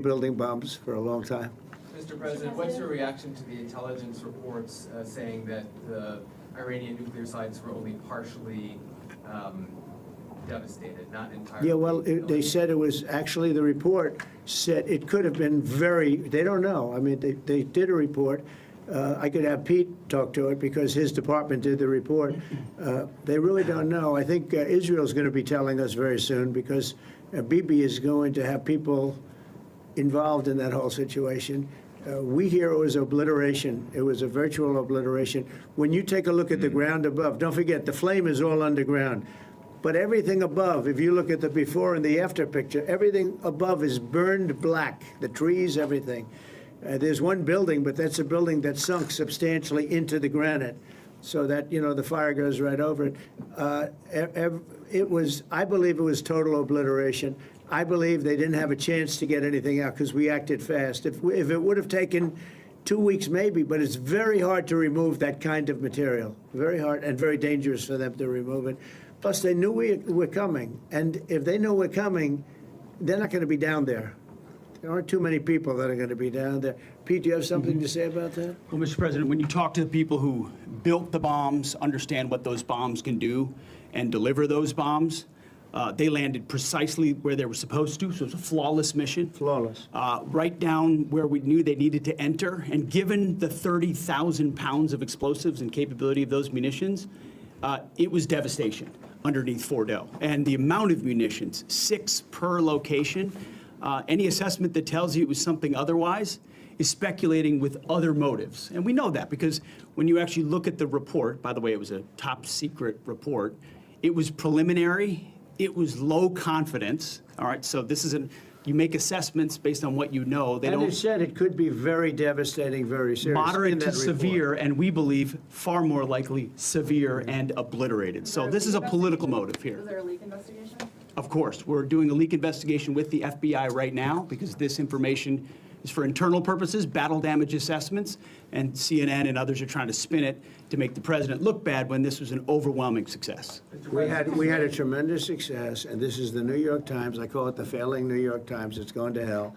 building bombs for a long time. Mr. President, what's your reaction to the intelligence reports saying that the Iranian nuclear sites were only partially devastated, not entirely? Yeah, well, they said it was actually, the report said it could have been very, they don't know. I mean, they did a report. I could have Pete talk to it because his department did the report. They really don't know. I think Israel's going to be telling us very soon because Bibi is going to have people involved in that whole situation. We hear it was obliteration. It was a virtual obliteration. When you take a look at the ground above, don't forget, the flame is all underground. But everything above, if you look at the before and the after picture, everything above is burned black, the trees, everything. There's one building, but that's a building that sunk substantially into the granite so that, you know, the fire goes right over it. It was, I believe it was total obliteration. I believe they didn't have a chance to get anything out because we acted fast. If it would have taken 2 weeks maybe, but it's very hard to remove that kind of material. Very hard and very dangerous for them to remove it. Plus, they knew we were coming. And if they know we're coming, they're not going to be down there. There aren't too many people that are going to be down there. Pete, do you have something to say about that? Well, Mr. President, when you talk to the people who built the bombs, understand what those bombs can do, and deliver those bombs, they landed precisely where they were supposed to, so it was a flawless mission. Flawless. Right down where we knew they needed to enter, and given the 30,000 pounds of explosives and capability of those munitions, it was devastation underneath Fordo. And the amount of munitions, 6 per location, any assessment that tells you it was something otherwise is speculating with other motives. And we know that because when you actually look at the report, by the way, it was a top secret report, it was preliminary, it was low confidence, all right? So this isn't, you make assessments based on what you know. They And don't. it said it could be very devastating, very serious. in Moderate to that report. severe, and we believe far more likely severe and obliterated. So this is a political motive here. Was there a leak investigation? Of course, we're doing a leak investigation with the FBI right now because this information is for internal purposes, battle damage assessments, and CNN and others are trying to spin it to make the president look bad when this was an overwhelming success. We had a tremendous success, and this is the New York Times. I call it the failing New York Times. It's going to hell.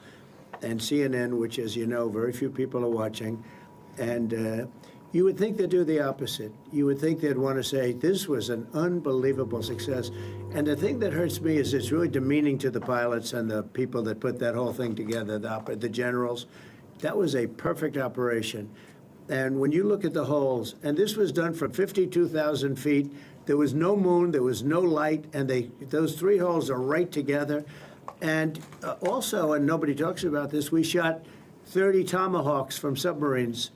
And CNN, which, as you know, very few people are watching. And you would think they'd do the opposite. You would think they'd want to say, this was an unbelievable success. And the thing that hurts me is it's really demeaning to the pilots and the people that put that whole thing together, the generals. That was a perfect operation. And when you look at the holes, and this was done from 52,000 feet, there was no moon, there was no light, and those 3 holes are right together. And also, and nobody talks about this, we shot 30 Tomahawks from submarines,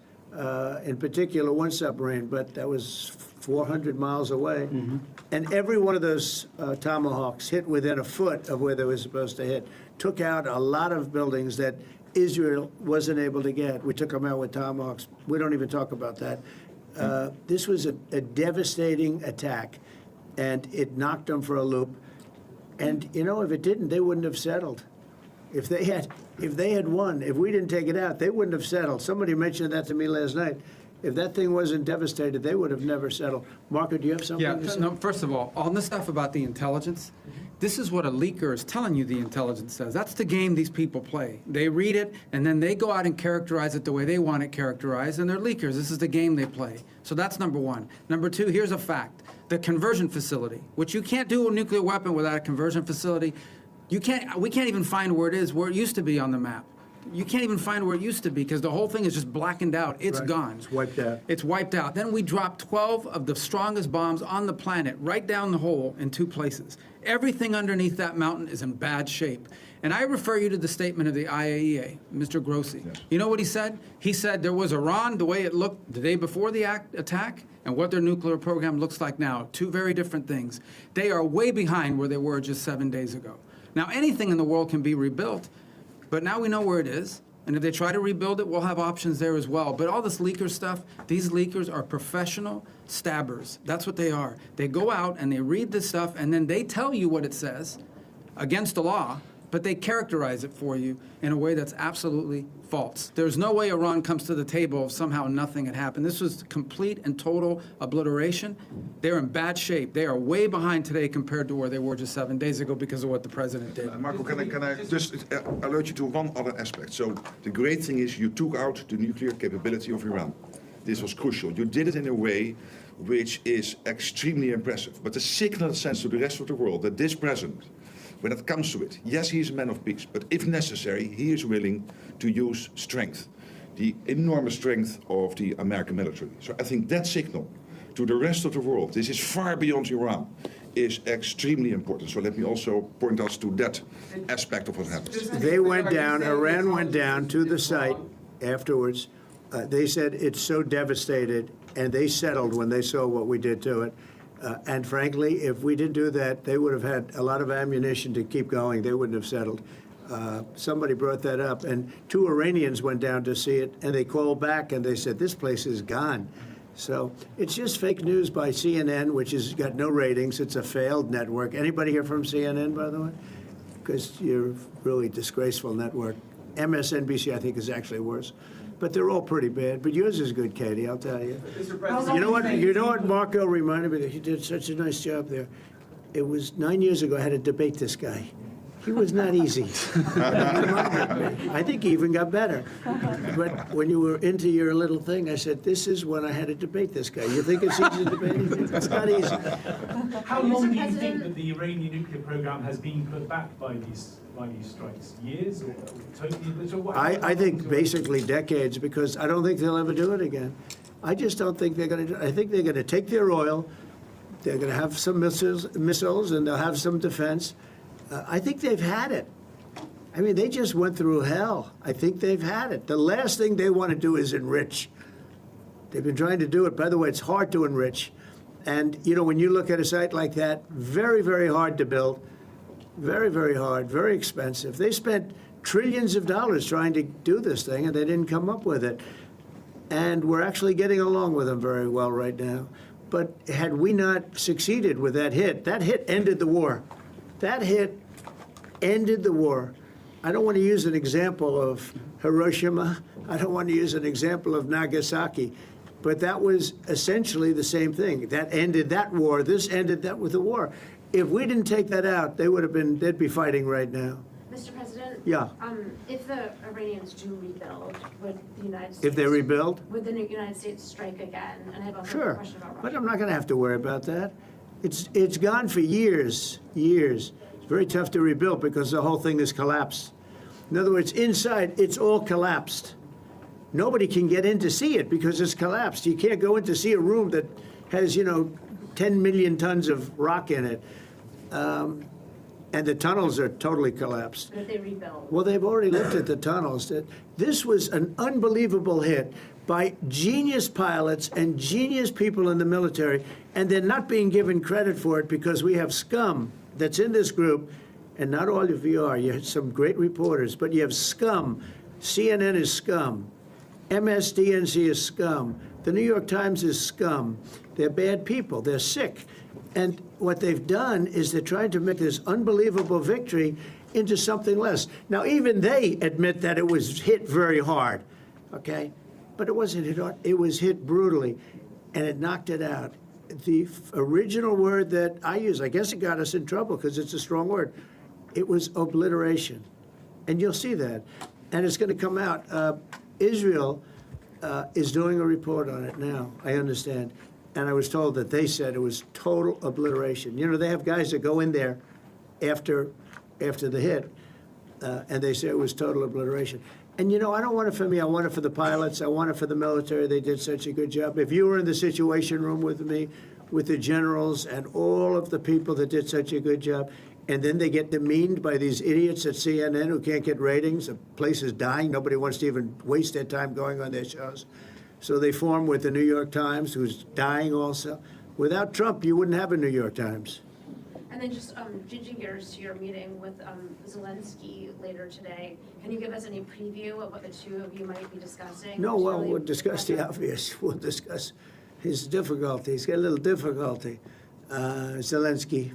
in particular one submarine, but that was 400 miles away. And every one of those Tomahawks hit within a foot of where they were supposed to hit, took out a lot of buildings that Israel wasn't able to get. We took them out with Tomahawks. We don't even talk about that. This was a devastating attack, and it knocked them for a loop. And, you know, if it didn't, they wouldn't have settled. If they had won, if we didn't take it out, they wouldn't have settled. Somebody mentioned that to me last night. If that thing wasn't devastated, they would have never settled. Marco, do you have something to say? No, first of all, on this stuff about the intelligence, this is what a leaker is telling you the intelligence says. That's the game these people play. They read it, and then they go out and characterize it the way they want it characterized, and they're leakers. This is the game they play. So that's number one. Number two, here's a fact. The conversion facility, which you can't do a nuclear weapon without a conversion facility. We can't even find where it is, where it used to be on the map. You can't even find where it used to be because the whole thing is just blackened out. It's gone. It's wiped out. It's wiped out. Then we dropped 12 of the strongest bombs on the planet right down the hole in 2 places. Everything underneath that mountain is in bad shape. And I refer you to the statement of the IAEA, Mr. Grossi. Yes. You know what he said? He said there was Iran, the way it looked the day before the attack, and what their nuclear program looks like now. 2 very different things. They are way behind where they were just 7 days ago. Now, anything in the world can be rebuilt, but now we know where it is. And if they try to rebuild it, we'll have options there as well. But all this leaker stuff, these leakers are professional stabbers. That's what they are. They go out and they read this stuff, and then they tell you what it says against the law, but they characterize it for you in a way that's absolutely false. There's no way Iran comes to the table if somehow nothing had happened. This was complete and total obliteration. They're in bad shape. They are way behind today compared to where they were just 7 days ago because of what the president did. Marco, can I just alert you to one other aspect? So the great thing is you took out the nuclear capability of Iran. This was crucial. You did it in a way which is extremely impressive. But the signal sends to the rest of the world that this president, when it comes to it, yes, he is a man of peace, but if necessary, he is willing to use strength, the enormous strength of the American military. So I think that signal to the rest of the world, this is far beyond Iran, is extremely important. So let me also point us to that aspect of what happens. They went down, Iran went down to the site afterwards. They said it's so devastated, and they settled when they saw what we did to it. And frankly, if we didn't do that, they would have had a lot of ammunition to keep going. They wouldn't have settled. Somebody brought that up, and 2 Iranians went down to see it, and they called back, and they said, this place is gone. So it's just fake news by CNN, which has got no ratings. It's a failed network. Anybody here from CNN, by the way? Because you're a really disgraceful network. MSNBC, I think, is actually worse. But they're all pretty bad. But yours is good, Katie, I'll tell you. Mr. President, You know what Marco reminded me that he did such a nice job there. It was 9 years ago I had to debate this guy. He was not easy. I think he even got better. But when you were into your little thing, I said, this is when I had to debate this guy. You think it's easy to debate him? It's not easy. How long do you think that the Iranian nuclear program has been put back by these strikes? Years or totally? I think basically decades, because I don't think they'll ever do it again. I just don't think they're going to do it. I think they're going to take their oil, they're going to have some missiles, and they'll have some defense. I think they've had it. I mean, they just went through hell. I think they've had it. The last thing they want to do is enrich. They've been trying to do it. By the way, it's hard to enrich. And, you know, when you look at a site like that, very, very hard to build. Very, very hard, very expensive. They spent trillions of dollars trying to do this thing, and they didn't come up with it. And we're actually getting along with them very well right now. But had we not succeeded with that hit ended the war. That hit ended the war. I don't want to use an example of Hiroshima. I don't want to use an example of Nagasaki. But that was essentially the same thing. That ended that war. This ended that with the war. If we didn't take that out, they'd be fighting right now. Mr. President? Yeah. If the Iranians do rebuild, would the United States... If they rebuild? Would the United States strike again? And I have a Sure. question about Russia. But I'm not going to have to worry about that. It's gone for years. It's very tough to rebuild because the whole thing is collapsed. In other words, inside, it's all collapsed. Nobody can get in to see it because it's collapsed. You can't go in to see a room that has, 10 million tons of rock in it. And the tunnels are totally collapsed. But if they rebuild? Well, they've already looked at the tunnels. This was an unbelievable hit by genius pilots and genius people in the military, and they're not being given credit for it because we have scum that's in this group, and not all of you are. You have some great reporters, but you have scum. CNN is scum. MSDNC is scum. The New York Times is scum. They're bad people. They're sick. And what they've done is they're trying to make this unbelievable victory into something less. Now, even they admit that it was hit very hard, okay? But it wasn't hit hard. It was hit brutally, and it knocked it out. The original word that I use, I guess it got us in trouble because it's a strong word. It was obliteration. And you'll see that. And it's going to come out. Israel is doing a report on it now, I understand. And I was told that they said it was total obliteration. They have guys that go in there after the hit, and they say it was total obliteration. And, I don't want it for me. I want it for the pilots. I want it for the military. They did such a good job. If you were in the Situation Room with me, with the generals and all of the people that did such a good job, and then they get demeaned by these idiots at CNN who can't get ratings, the place is dying. Nobody wants to even waste their time going on their shows. So they form with the New York Times, who's dying also. Without Trump, you wouldn't have a New York Times. And then just changing gears to your meeting with Zelensky later today, can you give us any preview of what the two of you might be discussing? No, well, we'll discuss the obvious. We'll discuss his difficulty. He's got a little difficulty, Zelensky.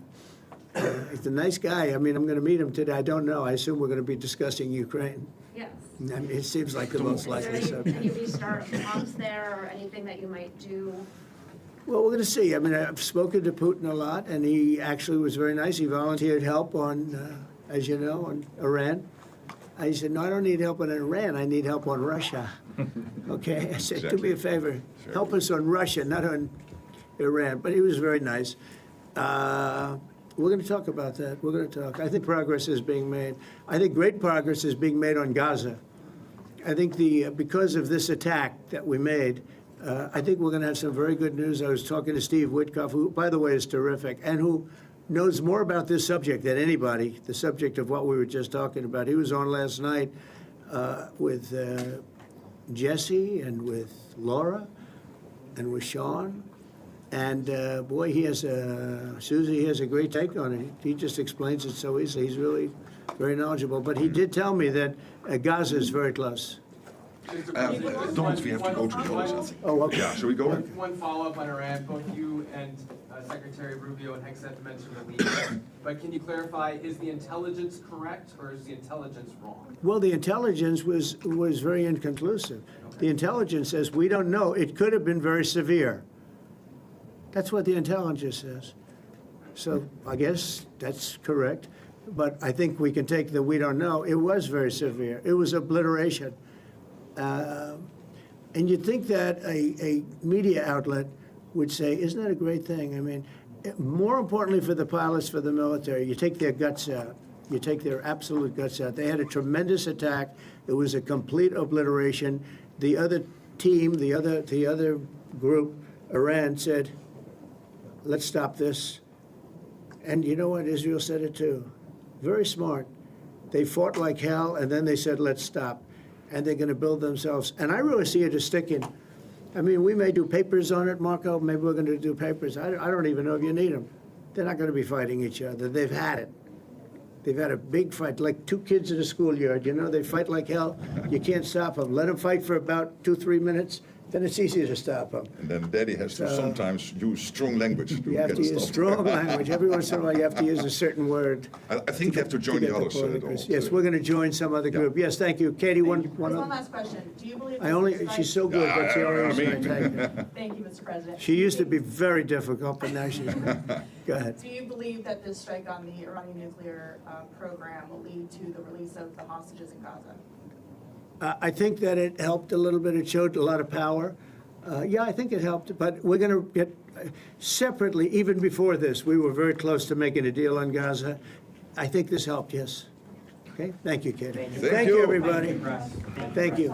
He's a nice guy. I mean, I'm going to meet him today. I don't know. I assume we're going to be discussing Ukraine. Yes. I mean, it seems like the most Is likely there subject. any restart talks there or anything that you might do? Well, we're going to see. I mean, I've spoken to Putin a lot, and he actually was very nice. He volunteered help on, as you know, on Iran. I said, no, I don't need help on Iran. I need help on Russia. Okay? I said, do me a favor. Sure. Help us on Russia, not on Iran. But he was very nice. We're going to talk about that. We're going to talk. I think progress is being made. I think great progress is being made on Gaza. I think because of this attack that we made, I think we're going to have some very good news. I was talking to Steve Witkoff, who, by the way, is terrific, and who knows more about this subject than anybody, the subject of what we were just talking about. He was on last night with Jesse and with Laura and with Sean. And boy, Susie, he has a great take on it. He just explains it so easily. He's really very knowledgeable. But he did tell me that Gaza is very close. Donald, we have to go to the others, I think. Oh, okay. Yeah, shall we go? One follow-up on Iran. Both you and Secretary Rubio and Hegseth mentioned the lead. But can you clarify, is the intelligence correct or is the intelligence wrong? Well, the intelligence was very inconclusive. The intelligence says, we don't know. It could have been very severe. That's what the intelligence says. So I guess that's correct. But I think we can take the we don't know. It was very severe. It was obliteration. And you'd think that a media outlet would say, isn't that a great thing? I mean, more importantly for the pilots, for the military, you take their guts out. You take their absolute guts out. They had a tremendous attack. It was a complete obliteration. The other team, the other group, Iran, said, let's stop this. And you know what? Israel said it too. Very smart. They fought like hell, and then they said, let's stop. And they're going to build themselves. And I really see it as sticking. I mean, we may do papers on it, Marco. Maybe we're going to do papers. I don't even know if you need them. They're not going to be fighting each other. They've had it. They've had a big fight, like two kids in a schoolyard. You know, they fight like hell. You can't stop them. Let them fight for about 2-3 minutes. Then it's easier to stop them. And then Daddy has to sometimes use strong language to You have get to it use stopped. strong language. Every once in a while, you have to use a certain word. I think you have to join get the others. point Donald. across. Yes, we're going to join some other group. Yes, thank you. Katie, one Just one last question. Do you believe she's so good. That's the only reason I take her. Thank you, Mr. President. She used to be very difficult, but now she's, go ahead. Do you believe that this strike on the Iranian nuclear program will lead to the release of the hostages in Gaza? I think that it helped a little bit. It showed a lot of power. Yeah, I think it helped, but we're going to get separately, even before this, we were very close to making a deal on Gaza. I think this helped, yes. Okay, thank you, Katie. Thank you, everybody. Thank you.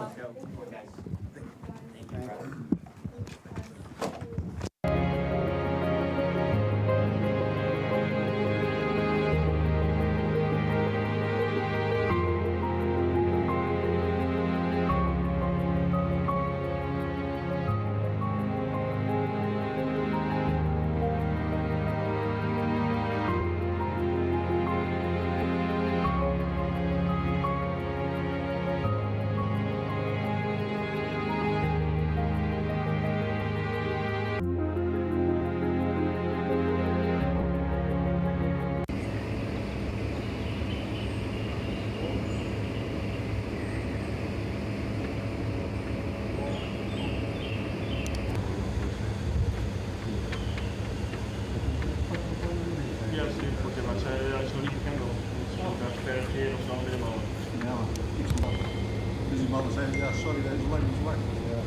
Die mannen zeggen, ja sorry, deze lijn is zwart. Ja.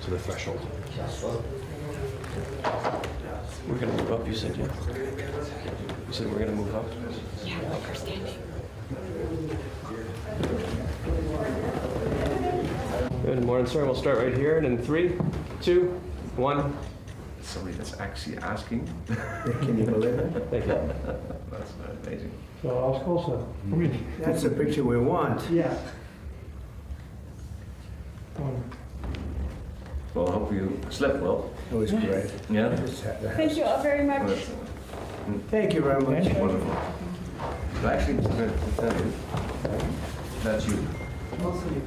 To the threshold. We're gonna move up, you said, yeah? You said we're gonna move up? Yeah, like we're standing. Good morning, sir. We'll start right here, and in 3, 2, 1. Somebody that's actually asking. Can you believe it? Thank you. That's amazing. So I was closer. That's the picture we want. Yeah. Well, I hope you slept well. It was great. Yeah? Thank you all very much. Thank you very much. Wonderful. So actually, to tell you, that's you. Also you.